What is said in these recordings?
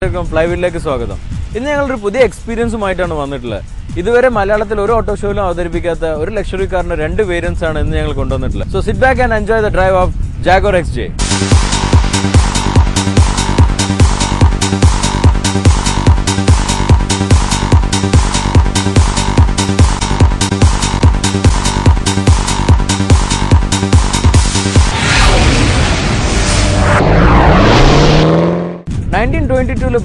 ഫ്ലൈവീലിലേക്ക് സ്വാഗതം. ഇന്ന് ഞങ്ങളൊരു പുതിയ എക്സ്പീരിയൻസുമായിട്ടാണ് വന്നിട്ടുള്ളത്. ഇതുവരെ മലയാളത്തിൽ ഒരു ഓട്ടോ ഷോയിലും അവതരിപ്പിക്കാത്ത ഒരു ലക്ഷറി കാറിന്റെ 2 വേരിയന്റ്സ് ആണ് ഇന്ന് ഞങ്ങൾ കൊണ്ടുവന്നിട്ടുള്ളത്. So sit back and enjoy the drive of Jaguar XJ.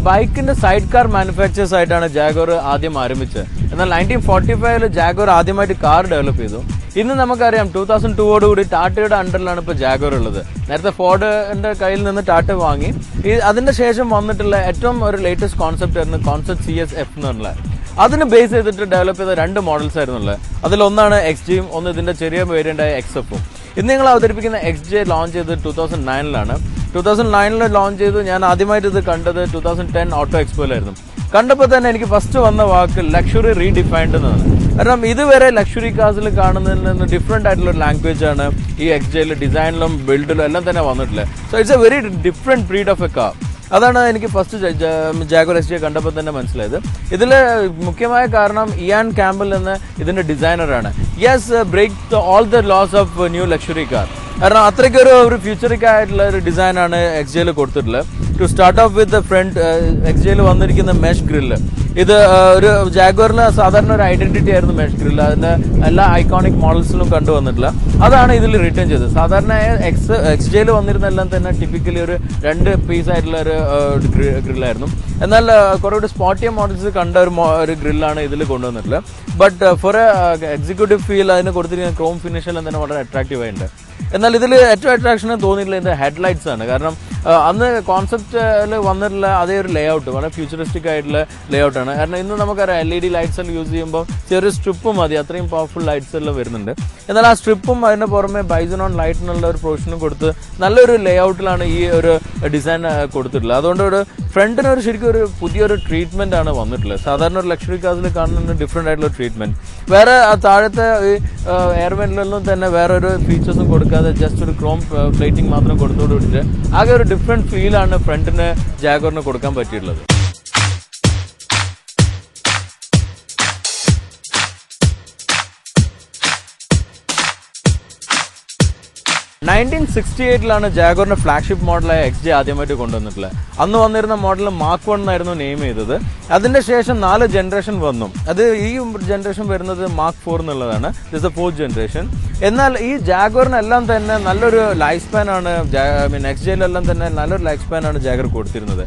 ബൈക്കിന്റെ സൈഡ് കാർ മാനുഫാക്ചേഴ്സ് ആയിട്ടാണ് ജാഗോർ ആദ്യം ആരംഭിച്ചത്. എന്നാൽ 1945 ജാഗോർ ആദ്യമായിട്ട് കാർ ഡെവലപ്പ് ചെയ്തു. ഇന്ന് നമുക്കറിയാം 2002 ടാറ്റയുടെ അണ്ടറിലാണ് ഇപ്പോൾ ജാഗോർ ഉള്ളത്. നേരത്തെ ഫോർഡിന്റെ കയ്യിൽ നിന്ന് ടാറ്റ വാങ്ങി. അതിന്റെ ശേഷം വന്നിട്ടുള്ള ഏറ്റവും ഒരു ലേറ്റസ്റ്റ് കോൺസെപ്റ്റ് ആയിരുന്നു കോൺസെപ്റ്റ് CSF എന്ന് പറഞ്ഞത്. അതിന് ബേസ് ചെയ്തിട്ട് ഡെവലപ്പ് ചെയ്ത 2 മോഡൽസ് ആയിരുന്നുള്ളത്. അതിലൊന്നാണ് XJയും ഒന്ന് ഇതിന്റെ ചെറിയ വേരിയന്റായ XFഉം. ഇന്ന് നിങ്ങൾ അവതരിപ്പിക്കുന്ന XJ ലോഞ്ച് ചെയ്തത് 2009 2009 ലോഞ്ച് ചെയ്തു. ഞാൻ ആദ്യമായിട്ട് ഇത് കണ്ടത് 2010 ഓട്ടോ എക്സ്പോയിലായിരുന്നു. കണ്ടപ്പോൾ തന്നെ എനിക്ക് ഫസ്റ്റ് വന്ന വാക്ക് ലക്ഷറി റീഡിഫൈൻഡ് എന്നാണ്. കാരണം ഇതുവരെ ലക്ഷറി കാർസിൽ കാണുന്നതിൽ നിന്ന് ഡിഫറെന്റ് ആയിട്ടുള്ള ഒരു ലാംഗ്വേജ് ആണ് ഈ XJയിൽ ഡിസൈനിലും ബിൽഡിലും എല്ലാം തന്നെ വന്നിട്ടുള്ളത്. So it's A very different breed of A car. അതാണ് എനിക്ക് ഫസ്റ്റ് ജാഗോർ XJ കണ്ടപ്പോൾ തന്നെ മനസ്സിലായത്. ഇതിൽ മുഖ്യമായ കാരണം ഇയാൻ ക്യാമ്പൽ എന്ന ഇതിന്റെ ഡിസൈനറാണ്. Yes break all the laws of new luxury car. കാരണം അത്രയ്ക്ക് ഒരു ഫ്യൂച്ചറിക് ആയിട്ടുള്ള ഒരു ഡിസൈനാണ് XJയിൽ കൊടുത്തിട്ടുള്ളത്. To start off with front XJയിൽ വന്നിരിക്കുന്ന മെഷ് ഗ്രില്ല്. ഇത് ഒരു ജാഗോറിന് സാധാരണ ഒരു ഐഡന്റിറ്റി ആയിരുന്നു മെഷ് ഗ്രില്ല്. അതിന്റെ എല്ലാ ഐക്കോണിക് മോഡൽസിലും കണ്ടുവന്നിട്ടില്ല. അതാണ് ഇതിൽ റിട്ടേൺ ചെയ്തത്. സാധാരണ XJയിൽ വന്നിരുന്നെല്ലാം തന്നെ ടിപ്പിക്കലി ഒരു 2 പീസ് ആയിട്ടുള്ള ഒരു ഗ്രില്ലായിരുന്നു. എന്നാൽ കുറേ സ്പോർട്ടിയ മോഡൽസ് കണ്ട ഒരു ഗ്രില്ലാണ് ഇതിൽ കൊണ്ടുവന്നിട്ടുള്ളത്. ബട്ട് ഫോർ എക്സിക്യൂട്ടീവ് ഫീൽ അതിന് കൊടുത്തിരിക്കുന്ന ക്രോം ഫിനിഷെല്ലാം തന്നെ വളരെ അട്രാക്റ്റീവ് ആയിട്ടുണ്ട്. എന്നാൽ ഇതിൽ ഏറ്റവും അട്രാക്ഷൻ തോന്നിയിട്ടില്ല ഇതിന്റെ ഹെഡ്ലൈറ്റ്സ് ആണ്. കാരണം അന്ന് കോൺസെപ്റ്റിൽ വന്നിട്ടുള്ള അതേ ഒരു ലേ ഔട്ട് വളരെ ഫ്യൂച്ചറിസ്റ്റിക് ആയിട്ടുള്ള ലേ ഔട്ടാണ്. കാരണം ഇന്ന് നമുക്കറിയാം LED ലൈറ്റ്സ് എല്ലാം യൂസ് ചെയ്യുമ്പോൾ ചെറിയ സ്ട്രിപ്പ് മതി, അത്രയും പവർഫുൾ ലൈറ്റ്സ് എല്ലാം വരുന്നുണ്ട്. എന്നാൽ ആ സ്ട്രിപ്പും അതിന് പുറമെ ബൈസണോൺ ലൈറ്റിനുള്ള ഒരു പ്രൊവിഷനും കൊടുത്ത് നല്ലൊരു ലേ ഔട്ടിലാണ് ഈ ഒരു ഡിസൈൻ കൊടുത്തിട്ടുള്ളത്. അതുകൊണ്ട് ഒരു ഫ്രണ്ടിന് ശരിക്കും ഒരു പുതിയൊരു ട്രീറ്റ്മെന്റ് ആണ് വന്നിട്ടുള്ളത്. സാധാരണ ഒരു ലക്ഷറി കാർസിൽ കാണുന്ന ഡിഫറെന്റ് ആയിട്ടുള്ള ട്രീറ്റ്മെന്റ്. വേറെ താഴത്തെ എയർവെന്റിലൊന്നും തന്നെ വേറെ ഒരു ഫീച്ചേഴ്സും കൊടുക്കാതെ ജസ്റ്റ് ഒരു ക്രോം പ്ലേറ്റിംഗ് മാത്രം കൊടുത്തോടുകൂടിയിട്ട് ആകെ ഒരു ഡിഫറെന്റ് ഫീലാണ് ഫ്രണ്ടിന് ജാഗോറിന് കൊടുക്കാൻ പറ്റിയിട്ടുള്ളത്. 1968 ജാഗോറിന്റെ ഫ്ലാഗ്ഷിപ്പ് മോഡലായ XJ ആദ്യമായിട്ട് കൊണ്ടുവന്നിട്ടുള്ളത്. അന്ന് വന്നിരുന്ന മോഡൽ Mark 1 എന്നായിരുന്നു നെയിം ചെയ്തത്. അതിന്റെ ശേഷം 4 ജനറേഷൻ വന്നു. അത് ഈ ജനറേഷൻ വരുന്നത് Mark 4 എന്നുള്ളതാണ്. This is 4th generation. എന്നാൽ ഈ ജാഗോറിനെല്ലാം തന്നെ നല്ലൊരു ലൈഫ് സ്പാൻ ആണ് XJയിലെല്ലാം തന്നെ നല്ലൊരു ലൈഫ് സ്പാൻ ആണ് ജാഗോർ കൊടുത്തിരുന്നത്.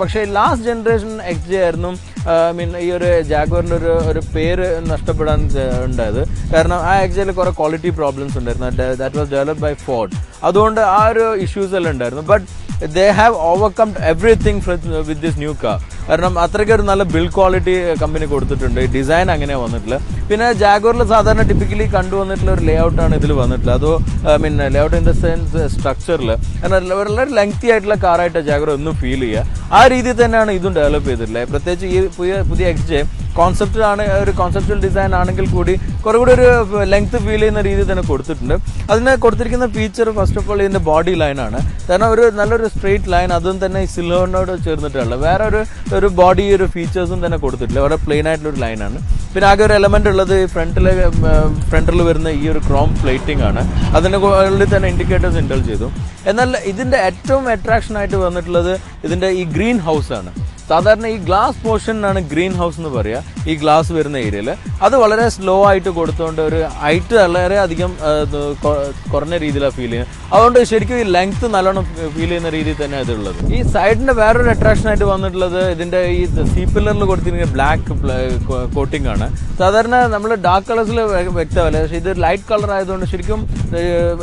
പക്ഷേ ലാസ്റ്റ് ജനറേഷൻ XJ ആയിരുന്നു ഈ ഒരു ജാഗോറിന്റെ ഒരു പേര് നഷ്ടപ്പെടാൻ ഉണ്ടായത്. കാരണം ആ XJയിൽ കുറെ ക്വാളിറ്റി പ്രോബ്ലംസ് ഉണ്ടായിരുന്നു. That was developed by Ford. അതുകൊണ്ട് ആ ഒരു ഇഷ്യൂസ് എല്ലാം ഉണ്ടായിരുന്നു. But they have overcome everything with this new car. കാരണം അത്രയ്ക്ക് ഒരു നല്ല ബിൽഡ് ക്വാളിറ്റി കമ്പനി കൊടുത്തിട്ടുണ്ട്. ഡിസൈൻ അങ്ങനെ വന്നിട്ടില്ല. പിന്നെ ജാഗോറിൽ സാധാരണ ടിപ്പിക്കലി കണ്ടുവന്നിട്ടുള്ള ഒരു ലേ ഔട്ടാണ് ഇതിൽ വന്നിട്ടുള്ളത്. അതോ layout in the sense സ്ട്രക്ചറിൽ വളരെ ലെങ്തി ആയിട്ടുള്ള കാറായിട്ട് ജാഗോർ ഒന്നും ഫീൽ ചെയ്യുക. ആ രീതിയിൽ തന്നെയാണ് ഇതും ഡെവലപ്പ് ചെയ്തിട്ടുള്ളത്. പ്രത്യേകിച്ച് ഈ പുതിയ XJ കോൺസെപ്റ്റാണ് ഒരു കോൺസെപ്റ്റൽ ഡിസൈൻ ആണെങ്കിൽ കൂടി കുറെ കൂടി ഒരു ലെങ്ത് ഫീൽ ചെയ്യുന്ന രീതിയിൽ തന്നെ കൊടുത്തിട്ടുണ്ട്. അതിന് കൊടുത്തിരിക്കുന്ന ഫീച്ചർ ഫസ്റ്റ് ഓഫ് ഓൾ ഇതിന്റെ ബോഡി ലൈനാണ്. കാരണം ഒരു നല്ലൊരു സ്ട്രെയിറ്റ് ലൈൻ, അതും തന്നെ ഈ സിൽവറിനോട് ചേർന്നിട്ടുള്ള വേറെ ഒരു ബോഡി ഒരു ഫീച്ചേഴ്സും തന്നെ കൊടുത്തിട്ടില്ല. വളരെ പ്ലെയിൻ ആയിട്ടുള്ള ഒരു ലൈനാണ്. പിന്നെ ആകെ ഒരു എലമെന്റ് ഉള്ളത് ഫ്രണ്ടിൽ വരുന്ന ഈ ഒരു ക്രോം പ്ലേറ്റിംഗ് ആണ്. അതിന്റെ ഉള്ളിൽ തന്നെ ഇൻഡിക്കേറ്റേഴ്സ് ഇൻസ്റ്റോൾ ചെയ്തു. എന്നാൽ ഇതിന്റെ ഏറ്റവും അട്രാക്ഷൻ ആയിട്ട് വന്നിട്ടുള്ളത് ഇതിന്റെ ഈ ഗ്രീൻ ഹൗസ് ആണ്. സാധാരണ ഈ ഗ്ലാസ് പോർഷനാണ് ഗ്രീൻ ഹൗസ് എന്ന് പറയുക. ഈ ഗ്ലാസ് വരുന്ന ഏരിയയിൽ അത് വളരെ സ്ലോ ആയിട്ട് കൊടുത്തുകൊണ്ട് ഒരു ഹൈറ്റ് വളരെ അധികം കുറഞ്ഞ രീതിയിലാണ് ഫീൽ ചെയ്യുന്നത്. അതുകൊണ്ട് ശരിക്കും ഈ ലെങ്ത് നല്ലോണം ഫീൽ ചെയ്യുന്ന രീതിയിൽ തന്നെ അതുള്ളത്. ഈ സൈഡിന്റെ വേറൊരു അട്രാക്ഷൻ ആയിട്ട് വന്നിട്ടുള്ളത് ഇതിന്റെ ഈ സീ പില്ലറിൽ കൊടുത്തിരിക്കുന്ന ബ്ലാക്ക് കോട്ടിംഗ് ആണ്. സാധാരണ നമ്മൾ ഡാർക്ക് കളേഴ്സിൽ വ്യക്തമല്ല, പക്ഷേ ഇത് ലൈറ്റ് കളർ ആയതുകൊണ്ട് ശരിക്കും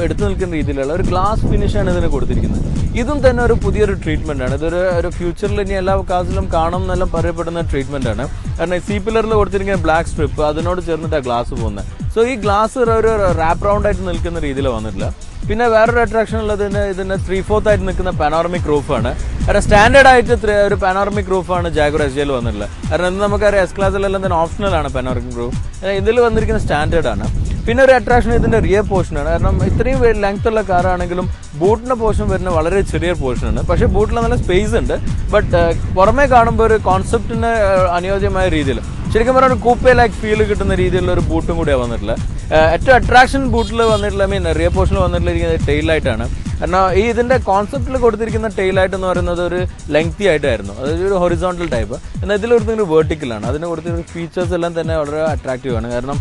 എടുത്തു നിൽക്കുന്ന രീതിയിലുള്ള ഒരു ഗ്ലാസ് ഫിനിഷാണ് ഇതിന് കൊടുത്തിരിക്കുന്നത്. ഇതും തന്നെ ഒരു പുതിയൊരു ട്രീറ്റ്മെന്റ് ആണ്. ഇതൊരു ഫ്യൂച്ചറിൽ ഇനി എല്ലാ കാസിലും കാണും എന്നെല്ലാം പറയപ്പെടുന്ന ട്രീറ്റ്മെന്റ് ആണ്. കാരണം സീ പില്ലറിൽ കൊടുത്തിരിക്കുന്ന ബ്ലാക്ക് സ്ട്രിപ്പ് അതിനോട് ചേർന്നിട്ടാണ് ഗ്ലാസ് പോകുന്നത്. സോ ഈ ഗ്ലാസ് ഒരു റാപ്പ് റൗണ്ട് ആയിട്ട് നിൽക്കുന്ന രീതിയിൽ വന്നിട്ടില്ല. പിന്നെ വേറൊരു അട്രാക്ഷൻ ഉള്ളത് ഇതിന്റെ 3/4 ആയിട്ട് നിൽക്കുന്ന പാനോറമിക് റൂഫാണ്. കാരണം സ്റ്റാൻഡേർഡ് ആയിട്ട് ഒരു പാനോറമിക് റൂഫാണ് ജാഗോർ XJയിൽ വന്നിട്ടുള്ളത്. കാരണം ഇന്ന് നമുക്കറിയാം S ക്ലാസ്സിലെല്ലാം തന്നെ ഓപ്ഷണൽ ആണ് പാനോറമിക് റൂഫ്. ഇതിൽ വന്നിരിക്കുന്ന സ്റ്റാൻഡേർഡ് ആണ്. പിന്നെ ഒരു അട്രാക്ഷൻ ഇതിന്റെ റിയർ പോർഷനാണ്. കാരണം ഇത്രയും ലെങ്ത് ഉള്ള കാറാണെങ്കിലും ബൂട്ടിന്റെ പോർഷൻ വരുന്ന വളരെ ചെറിയ പോർഷനാണ്. പക്ഷേ ബൂട്ടിൽ നല്ല സ്പേസ് ഉണ്ട്. ബട്ട് പുറമേ കാണുമ്പോൾ ഒരു കോൺസെപ്റ്റിന് അനുയോജ്യമായ രീതിയിൽ ശരിക്കും പറഞ്ഞാൽ ഒരു കൂപ്പേ ലൈക്ക് ഫീൽ കിട്ടുന്ന രീതിയിലുള്ള ഒരു ബൂട്ടും കൂടിയാണ് വന്നിട്ടുള്ളത്. ഏറ്റവും അട്രാക്ഷൻ ബൂട്ടിൽ വന്നിട്ടുള്ള റിയർ പോർഷനിൽ വന്നിട്ടുള്ള ടെയിൽ ലൈറ്റാണ്. കാരണം ഇതിന്റെ കോൺസെപ്റ്റിൽ കൊടുത്തിരിക്കുന്ന ടെയിൽ ലൈറ്റ് എന്ന് പറയുന്നത് ഒരു ലെങ്തി ആയിട്ടായിരുന്നു, അതായത് ഒരു ഹൊറിസോണ്ടൽ ടൈപ്പ്. എന്നാൽ ഇതിൽ കൊടുത്തിരിക്കുന്ന വേർട്ടിക്കലാണ്. അതിന് കൊടുത്തിരിക്കുന്ന ഫീച്ചേഴ്സ് എല്ലാം തന്നെ വളരെ അട്രാക്റ്റീവ് ആണ്. കാരണം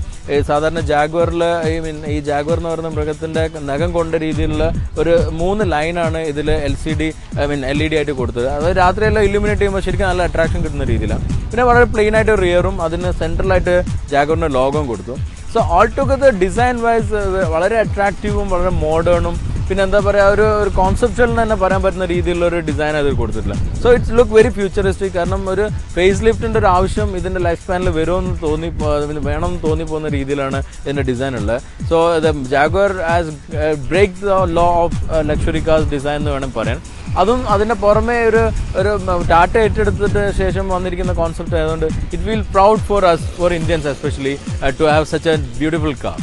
സാധാരണ ജാഗ്വറിൽ ഈ ജാഗ്വർ എന്ന് പറയുന്ന മൃഗത്തിന്റെ നഖം കൊണ്ട രീതിയിലുള്ള ഒരു 3 ലൈനാണ് ഇതിൽ LED ആയിട്ട് കൊടുത്തത്. അത് രാത്രിയെല്ലാം ഇല്ലുമിനേറ്റ് ചെയ്യുമ്പോൾ ശരിക്കും നല്ല അട്രാക്ഷൻ കിട്ടുന്ന രീതിയിലാണ്. പിന്നെ വളരെ പ്ലെയിൻ ആയിട്ട് റിയറും അതിന് സെൻട്രലായിട്ട് ജാഗ്വറിന്റെ ലോഗോയും കൊടുത്തു. So all together design wise വളരെ അട്രാക്റ്റീവും വളരെ മോഡേണും പിന്നെ എന്താ പറയുക ഒരു കോൺസെപ്റ്റൽ തന്നെ പറയാൻ പറ്റുന്ന രീതിയിലുള്ള ഒരു ഡിസൈൻ അതിൽ കൊടുത്തിട്ടില്ല. So it's look very futuristic. കാരണം ഒരു ഫേസ് ലിഫ്റ്റിന്റെ ഒരു ആവശ്യം ഇതിന്റെ ലൈഫ് സ്പാനിൽ വേണമെന്ന് തോന്നിപ്പോകുന്ന രീതിയിലാണ് ഇതിന്റെ ഡിസൈൻ ഉള്ളത്. So the Jaguar has break the law of luxury cars design എന്ന് വേണം പറയാൻ. അതും അതിന്റെ പുറമെ ഒരു ടാറ്റ ഏറ്റെടുത്തിട്ട് ശേഷം വന്നിരിക്കുന്ന കോൺസെപ്റ്റ് ആയതുകൊണ്ട് it will proud for us, for Indians especially, to have such a beautiful car.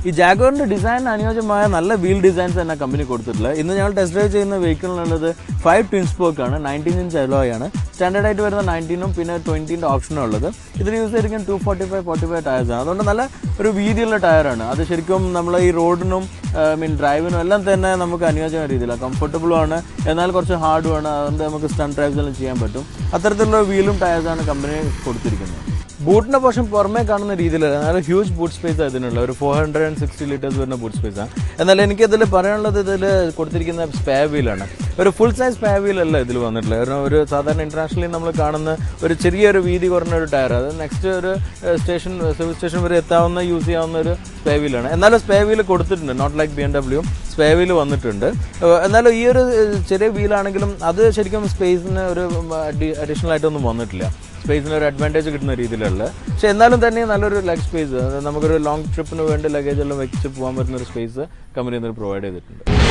ഈ ജാഗ്വറിന്റെ ഡിസൈൻ അനുയോജ്യമായ നല്ല വീൽ ഡിസൈൻസ് തന്നെ കമ്പനി കൊടുത്തിട്ടുള്ളത്. ഇന്ന് ഞങ്ങൾ ടെസ്റ്റ് ഡ്രൈവ് ചെയ്യുന്ന വെഹിക്കിളിനുള്ളത് 5 ട്വിൻ സ്പോക്ക് ആണ്, 19 ഇഞ്ച് അലോയ് ആണ്. സ്റ്റാൻഡേർഡ് ആയിട്ട് വരുന്ന 19ഉം പിന്നെ 20ന്റെ ഓപ്ഷനും ഉള്ളത്. ഇതിൽ യൂസ് ചെയ്തിരിക്കുന്ന 245 ടയർസ് ആണ്. അതുകൊണ്ട് നല്ല ഒരു വീതിയുള്ള ടയറാണ്. അത് ശരിക്കും നമ്മൾ ഈ റോഡിനും ഡ്രൈവിനും എല്ലാം തന്നെ നമുക്ക് അനുയോജ്യമായ രീതിയിലാണ്. കംഫർട്ടബിളും ആണ്, എന്നാൽ കുറച്ച് ഹാർഡുമാണ്. അതുകൊണ്ട് നമുക്ക് സ്റ്റണ്ട് ഡ്രൈവ്സ് എല്ലാം ചെയ്യാൻ പറ്റും. അത്തരത്തിലുള്ള വീലും ടയർസാണ് കമ്പനി കൊടുത്തിരിക്കുന്നത്. ബൂട്ടിന്റെ പോർഷൻ പുറമേ കാണുന്ന രീതിയിലല്ല, നല്ല ഹ്യൂജ് ബൂട്ട് സ്പേസ് അതിനുള്ള ഒരു 460 ലിറ്റേഴ്സ് വരുന്ന ബൂട്ട് സ്പേസ് ആണ്. എന്നാൽ എനിക്കിതിൽ പറയാനുള്ളത് ഇതിൽ കൊടുത്തിരിക്കുന്ന സ്പെയർ വീലാണ്. ഒരു ഫുൾ സൈസ് സ്പെയർ വീൽ അല്ല ഇതിൽ വന്നിട്ടുള്ളത്. കാരണം ഒരു സാധാരണ ഇന്റർനാഷണലി നമ്മൾ കാണുന്ന ഒരു ചെറിയൊരു വീതി കുറഞ്ഞ ഒരു ടയർ, അത് നെക്സ്റ്റ് ഒരു സിവിൽ സ്റ്റേഷൻ വരെ എത്താവുന്ന യൂസ് ചെയ്യാവുന്ന ഒരു സ്പെയർ വീലാണ്. എന്നാലും സ്പെയർ വീൽ കൊടുത്തിട്ടുണ്ട്, not like BMW spare wheel വന്നിട്ടുണ്ട്. എന്നാലും ഈ ഒരു ചെറിയ വീലാണെങ്കിലും അത് ശരിക്കും സ്പേസിന് ഒരു അഡീഷണൽ ആയിട്ടൊന്നും വന്നിട്ടില്ല. സ്പേസിന് ഒരു അഡ്വാൻറ്റേജ് കിട്ടുന്ന രീതിയിലുള്ള, പക്ഷെ എന്നാലും തന്നെ നല്ലൊരു ലെഗ് സ്പേസ്, നമുക്കൊരു ലോങ് ട്രിപ്പിന് വേണ്ടി ലഗേജ് എല്ലാം വെച്ച് പോകാൻ പറ്റുന്ന ഒരു സ്പേസ് കമ്പനി പ്രൊവൈഡ് ചെയ്തിട്ടുണ്ട്.